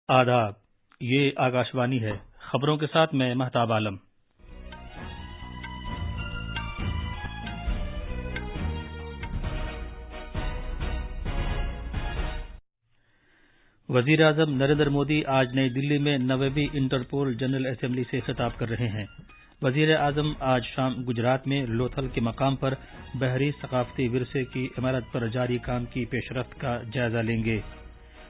آداب، یہ آکاشوانی ہے۔ خبروں کے ساتھ میں مہتاب عالم۔ وزیر اعظم نریندر مودی آج نئی دلی میں 90ویں انٹرپول جنرل اسمبلی سے خطاب کر رہے ہیں۔ وزیر اعظم آج شام گجرات میں لوتھل کے مقام پر بحری ثقافتی ورثے کی عمارت پر جاری کام کی پیش رفت کا جائزہ لیں گے۔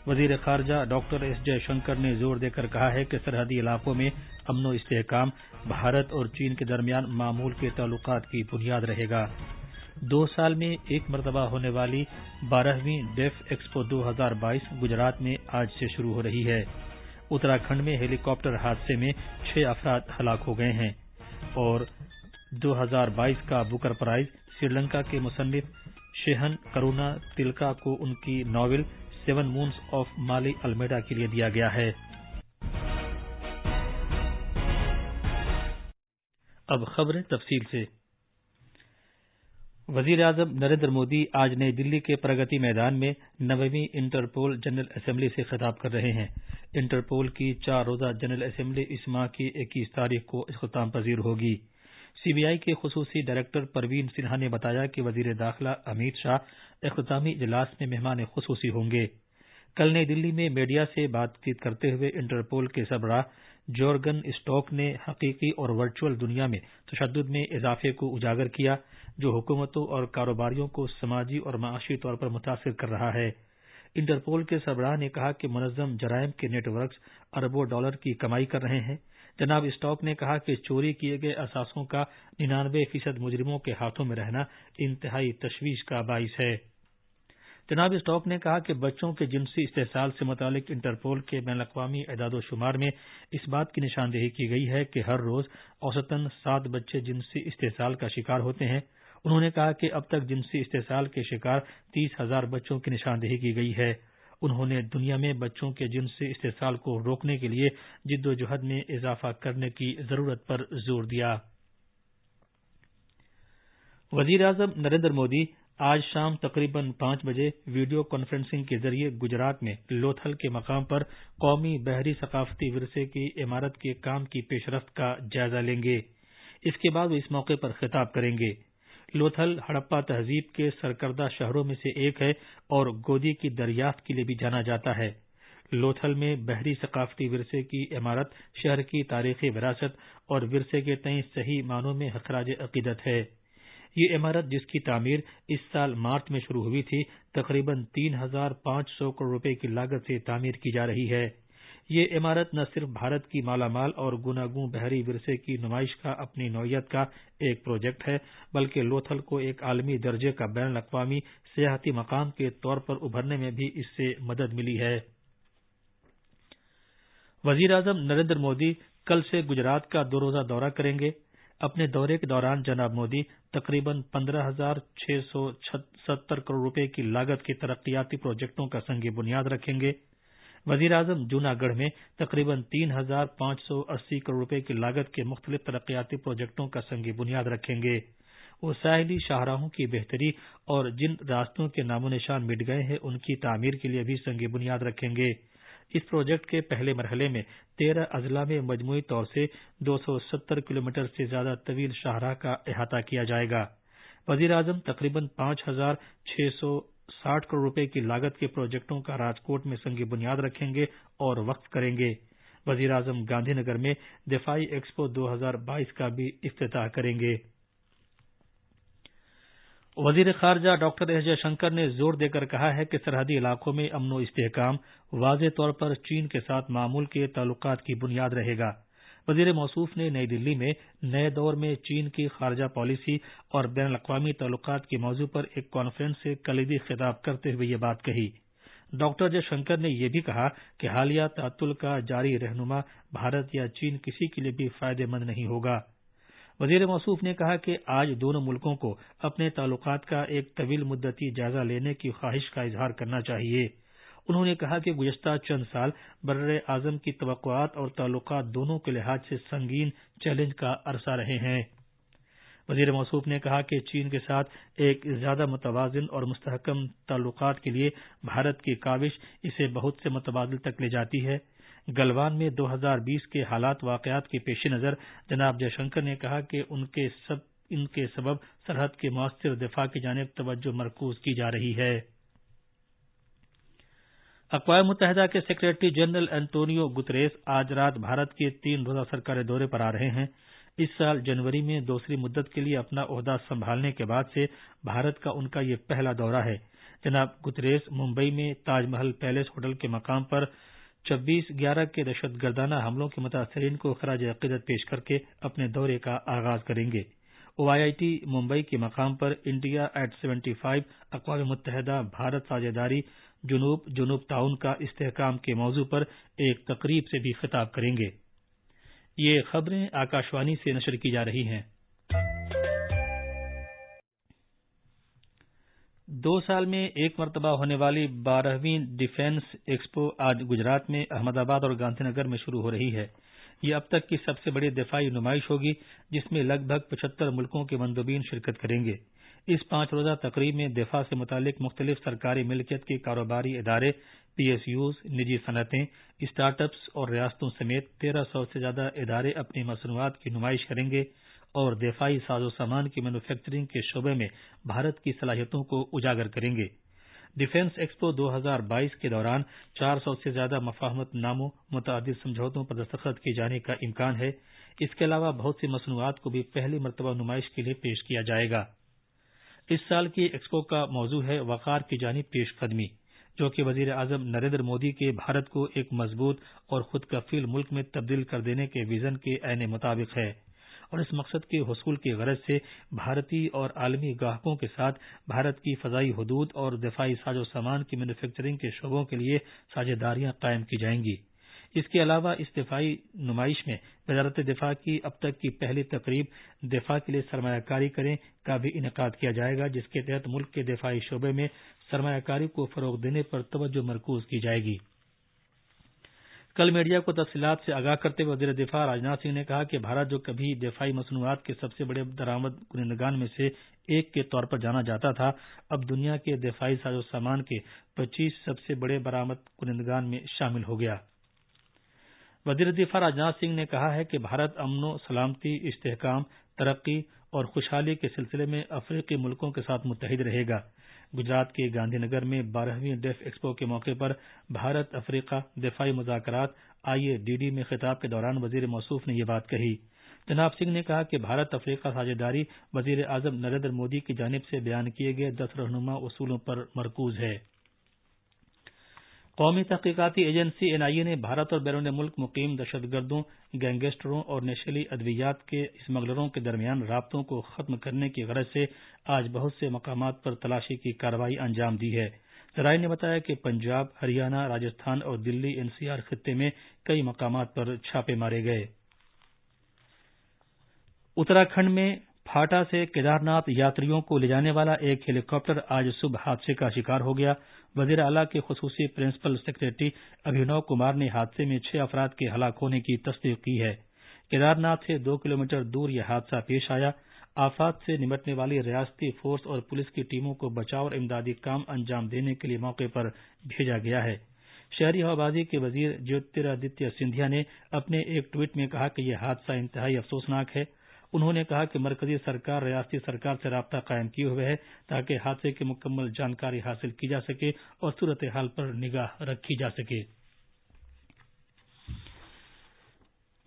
وزیر خارجہ ڈاکٹر ایس جے شنکر نے زور دے کر کہا ہے کہ سرحدی علاقوں میں امن و استحکام بھارت اور چین کے درمیان معمول کے تعلقات کی بنیاد رہے گا۔ 2 سال میں ایک مرتبہ ہونے والی 12ویں ڈیف ایکسپو 2022 گجرات میں آج سے شروع ہو رہی ہے۔ اتراکھنڈ میں ہیلی کاپٹر حادثے میں 6 افراد ہلاک ہو گئے ہیں اور 2022 کا بکر پرائز سری لنکا کے مصنف شیہن کرونا تلکا کو ان کی ناول 7 مونز آف مالی المیڈا کے لیے دیا گیا ہے۔ اب خبریں تفصیل سے۔ وزیر اعظم نریندر مودی آج نئی دلی کے پرگتی میدان میں 90ویں انٹرپول جنرل اسمبلی سے خطاب کر رہے ہیں۔ انٹرپول کی 4 روزہ جنرل اسمبلی اس ماہ کی 21 تاریخ کو اختتام پذیر ہوگی۔ سی بی آئی کے خصوصی ڈائریکٹر پروین سنہا نے بتایا کہ وزیر داخلہ امیت شاہ اختتامی اجلاس میں مہمان خصوصی ہوں گے۔ کل نئی دلی میں میڈیا سے بات چیت کرتے ہوئے انٹرپول کے سربراہ جورگن اسٹاک نے حقیقی اور ورچوئل دنیا میں تشدد میں اضافے کو اجاگر کیا جو حکومتوں اور کاروباریوں کو سماجی اور معاشی طور پر متاثر کر رہا ہے۔ انٹرپول کے سربراہ نے کہا کہ منظم جرائم کے نیٹ ورکس اربوں ڈالر کی کمائی کر رہے ہیں۔ جناب اسٹاک نے کہا کہ چوری کیے گئے اثاثوں کا 99% مجرموں کے ہاتھوں میں رہنا انتہائی تشویش کا باعث ہے۔ جناب اسٹاک نے کہا کہ بچوں کے جنسی استحصال سے متعلق انٹرپول کے بین الاقوامی اعداد و شمار میں اس بات کی نشاندہی کی گئی ہے کہ ہر روز اوسطاً 7 بچے جنسی استحصال کا شکار ہوتے ہیں۔ انہوں نے کہا کہ اب تک جنسی استحصال کے شکار 30,000 بچوں کی نشاندہی کی گئی ہے۔ انہوں نے دنیا میں بچوں کے جنسی استحصال کو روکنے کے لیے جد و جہد میں اضافہ کرنے کی ضرورت پر زور دیا۔ وزیر اعظم نریندر مودی آج شام تقریباً 5 بجے ویڈیو کانفرنسنگ کے ذریعے گجرات میں لوتھل کے مقام پر قومی بحری ثقافتی ورثے کی عمارت کے کام کی پیش رفت کا جائزہ لیں گے۔ اس کے بعد وہ اس موقع پر خطاب کریں گے۔ لوتھل ہڑپا تہذیب کے سرکردہ شہروں میں سے ایک ہے اور گودی کی دریافت کے لیے بھی جانا جاتا ہے۔ لوتھل میں بحری ثقافتی ورثے کی عمارت شہر کی تاریخی وراثت اور ورثے کے تئیں صحیح معنوں میں خراج عقیدت ہے۔ یہ عمارت جس کی تعمیر اس سال مارچ میں شروع ہوئی تھی تقریباً 3,500 کروڑ روپے کی لاگت سے تعمیر کی جا رہی ہے۔ یہ عمارت نہ صرف بھارت کی مالا مال اور گوناگوں بحری ورثے کی نمائش کا اپنی نوعیت کا ایک پروجیکٹ ہے بلکہ لوتھل کو ایک عالمی درجے کا بین الاقوامی سیاحتی مقام کے طور پر ابھرنے میں بھی اس سے مدد ملی ہے۔ وزیر اعظم نریندر مودی کل سے گجرات کا 2 روزہ دورہ کریں گے۔ اپنے دورے کے دوران جناب مودی تقریباً 15,670 کروڑ روپے کی لاگت کے ترقیاتی پروجیکٹوں کا سنگ بنیاد رکھیں گے۔ وزیر اعظم جوناگڑھ میں تقریباً 3,580 کروڑ روپے کی لاگت کے مختلف ترقیاتی پروجیکٹوں کا سنگ بنیاد رکھیں گے۔ وہ ساحلی شاہراہوں کی بہتری اور جن راستوں کے نام و نشان مٹ گئے ہیں ان کی تعمیر کے لیے بھی سنگ بنیاد رکھیں گے۔ اس پروجیکٹ کے پہلے مرحلے میں 13 اضلاع میں مجموعی طور سے 270 کلومیٹر سے زیادہ طویل شاہراہ کا احاطہ کیا جائے گا۔ وزیر اعظم تقریباً 5,660 کروڑ روپے کی لاگت کے پروجیکٹوں کا راجکوٹ میں سنگ بنیاد رکھیں گے اور وقف کریں گے۔ وزیر اعظم گاندھی نگر میں دفاعی ایکسپو 2022 کا بھی افتتاح کریں گے۔ وزیر خارجہ ڈاکٹر ایس جے شنکر نے زور دے کر کہا ہے کہ سرحدی علاقوں میں امن و استحکام واضح طور پر چین کے ساتھ معمول کے تعلقات کی بنیاد رہے گا۔ وزیر موصوف نے نئی دلی میں نئے دور میں چین کی خارجہ پالیسی اور بین الاقوامی تعلقات کے موضوع پر ایک کانفرنس سے کلیدی خطاب کرتے ہوئے یہ بات کہی۔ ڈاکٹر جے شنکر نے یہ بھی کہا کہ حالیہ تعطل کا جاری رہنما بھارت یا چین کسی کے لیے بھی فائدہ مند نہیں ہوگا۔ وزیر موصوف نے کہا کہ آج دونوں ملکوں کو اپنے تعلقات کا ایک طویل مدتی جائزہ لینے کی خواہش کا اظہار کرنا چاہیے۔ انہوں نے کہا کہ گزشتہ چند سال بر اعظم کی توقعات اور تعلقات دونوں کے لحاظ سے سنگین چیلنج کا عرصہ رہے ہیں۔ وزیر موصوف نے کہا کہ چین کے ساتھ ایک زیادہ متوازن اور مستحکم تعلقات کے لیے بھارت کی کاوش اسے بہت سے متبادل تک لے جاتی ہے۔ گلوان میں 2020 کے حالات واقعات کے پیش نظر جناب جے شنکر نے کہا کہ ان کے سبب سرحد کے مؤثر دفاع کی جانب توجہ مرکوز کی جا رہی ہے۔ اقوام متحدہ کے سیکریٹری جنرل انٹونیو گتریس آج رات بھارت کے 3 روزہ سرکاری دورے پر آ رہے ہیں۔ اس سال جنوری میں دوسری مدت کے لیے اپنا عہدہ سنبھالنے کے بعد سے بھارت کا ان کا یہ پہلا دورہ ہے۔ جناب گتریس ممبئی میں تاج محل پیلس ہوٹل کے مقام پر 26/11 کے دہشت گردانہ حملوں کے متاثرین کو خراج عقیدت پیش کر کے اپنے دورے کا آغاز کریں گے۔ OIIT ممبئی کے مقام پر انڈیا ایٹ 75 اقوام متحدہ بھارت ساجھیداری جنوب تعاون کا استحکام کے موضوع پر ایک تقریب سے بھی خطاب کریں گے۔ یہ خبریں آکاشوانی سے نشر کی جا رہی ہیں۔ 2 سال میں ایک مرتبہ ہونے والی 12ویں ڈیفنس ایکسپو آج گجرات میں احمد آباد اور گاندھی نگر میں شروع ہو رہی ہے۔ یہ اب تک کی سب سے بڑی دفاعی نمائش ہوگی جس میں لگ بھگ 75 ملکوں کے مندوبین شرکت کریں گے۔ اس 5 روزہ تقریب میں دفاع سے متعلق مختلف سرکاری ملکیت کے کاروباری ادارے، PSUs، نجی صنعتیں، اسٹارٹ اپس اور ریاستوں سمیت 1300 سے زیادہ ادارے اپنی مصنوعات کی نمائش کریں گے اور دفاعی ساز و سامان کی مینوفیکچرنگ کے شعبے میں بھارت کی صلاحیتوں کو اجاگر کریں گے۔ ڈیفنس ایکسپو 2022 کے دوران 400 سے زیادہ مفاہمت ناموں، متعدد سمجھوتوں پر دستخط کیے جانے کا امکان ہے۔ اس کے علاوہ بہت سی مصنوعات کو بھی پہلی مرتبہ نمائش کے لیے پیش کیا جائے گا۔ اس سال کی ایکسپو کا موضوع ہے وقار کی جانب پیش قدمی، جو کہ وزیر اعظم نریندر مودی کے بھارت کو ایک مضبوط اور خود کفیل ملک میں تبدیل کر دینے کے ویژن کے عین مطابق ہے، اور اس مقصد کے حصول کی غرض سے بھارتی اور عالمی گاہکوں کے ساتھ بھارت کی فضائی حدود اور دفاعی ساز و سامان کی مینوفیکچرنگ کے شعبوں کے لیے ساجھیداریاں قائم کی جائیں گی۔ اس کے علاوہ اس دفاعی نمائش میں وزارت دفاع کی اب تک کی پہلی تقریب دفاع کے لیے سرمایہ کاری کریں کا بھی انعقاد کیا جائے گا، جس کے تحت ملک کے دفاعی شعبے میں سرمایہ کاری کو فروغ دینے پر توجہ مرکوز کی جائے گی۔ کل میڈیا کو تفصیلات سے آگاہ کرتے ہوئے وزیر دفاع راجناتھ سنگھ نے کہا کہ بھارت جو کبھی دفاعی مصنوعات کے سب سے بڑے درآمد کنندگان میں سے ایک کے طور پر جانا جاتا تھا، اب دنیا کے دفاعی ساز و سامان کے 25 سب سے بڑے برآمد کنندگان میں شامل ہو گیا۔ وزیر دفاع راجناتھ سنگھ نے کہا ہے کہ بھارت امن و سلامتی، استحکام، ترقی اور خوشحالی کے سلسلے میں افریقی ملکوں کے ساتھ متحد رہے گا۔ گجرات کے گاندھی نگر میں 12ویں ڈیف ایکسپو کے موقع پر بھارت افریقہ دفاعی مذاکرات IADD میں خطاب کے دوران وزیر موصوف نے یہ بات کہی۔ جناب سنگھ نے کہا کہ بھارت افریقہ ساجھیداری وزیر اعظم نریندر مودی کی جانب سے بیان کیے گئے 10 رہنما اصولوں پر مرکوز ہے۔ قومی تحقیقاتی ایجنسی NIA نے بھارت اور بیرون ملک مقیم دہشت گردوں، گینگسٹروں اور نشیلی ادویات کے اسمگلروں کے درمیان رابطوں کو ختم کرنے کی غرض سے آج بہت سے مقامات پر تلاشی کی کارروائی انجام دی ہے۔ ذرائع نے بتایا کہ پنجاب، ہریانہ، راجستھان اور دلی NCR خطے میں کئی مقامات پر چھاپے مارے گئے۔ اتراکھنڈ میں پھاٹا سے کیدارناتھ یاتریوں کو لے جانے والا ایک ہیلی کاپٹر آج صبح حادثے کا شکار ہو گیا۔ وزیر اعلیٰ کے خصوصی پرنسپل سیکریٹری ابھینو کمار نے حادثے میں 6 افراد کے ہلاک ہونے کی تصدیق کی ہے۔ کیدارناتھ سے 2 کلومیٹر دور یہ حادثہ پیش آیا۔ آفات سے نمٹنے والی ریاستی فورس اور پولیس کی ٹیموں کو بچاؤ اور امدادی کام انجام دینے کے لیے موقع پر بھیجا گیا ہے۔ شہری ہوابازی کے وزیر جیوترادتیہ سندھیا نے اپنے ایک ٹویٹ میں کہا کہ یہ حادثہ انتہائی افسوسناک ہے۔ انہوں نے کہا کہ مرکزی سرکار ریاستی سرکار سے رابطہ قائم کیے ہوئے ہے تاکہ حادثے کی مکمل جانکاری حاصل کی جا سکے اور صورتحال پر نگاہ رکھی جا سکے۔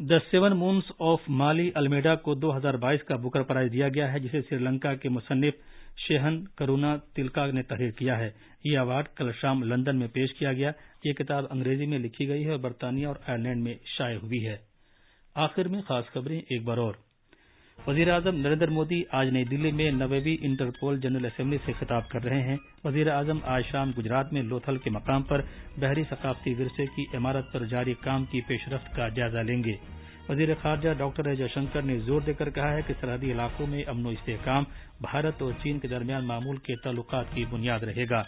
دی 7 مونز آف مالی المیڈا کو 2022 کا بکر پرائز دیا گیا ہے، جسے سری لنکا کے مصنف شیہن کرونا تلکا نے تحریر کیا ہے۔ یہ ایوارڈ کل شام لندن میں پیش کیا گیا۔ یہ کتاب انگریزی میں لکھی گئی ہے اور برطانیہ اور آئرلینڈ میں شائع ہوئی ہے۔ آخر میں خاص خبریں ایک بار اور۔ وزیر اعظم نریندر مودی آج نئی دلی میں 9ویں انٹرپول جنرل اسمبلی سے خطاب کر رہے ہیں۔ وزیر اعظم آج شام گجرات میں لوتھل کے مقام پر بحری ثقافتی ورثے کی عمارت پر جاری کام کی پیش رفت کا جائزہ لیں گے۔ وزیر خارجہ ڈاکٹر ایس جے شنکر نے زور دے کر کہا ہے کہ سرحدی علاقوں میں امن و استحکام بھارت اور چین کے درمیان معمول کے تعلقات کی بنیاد رہے گا۔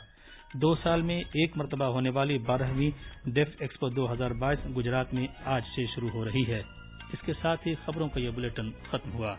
2 سال میں ایک مرتبہ ہونے والی 12ویں ڈیف ایکسپو 2022 گجرات میں آج سے شروع ہو رہی ہے۔ اس کے ساتھ ہی خبروں کا یہ بلیٹن ختم ہوا۔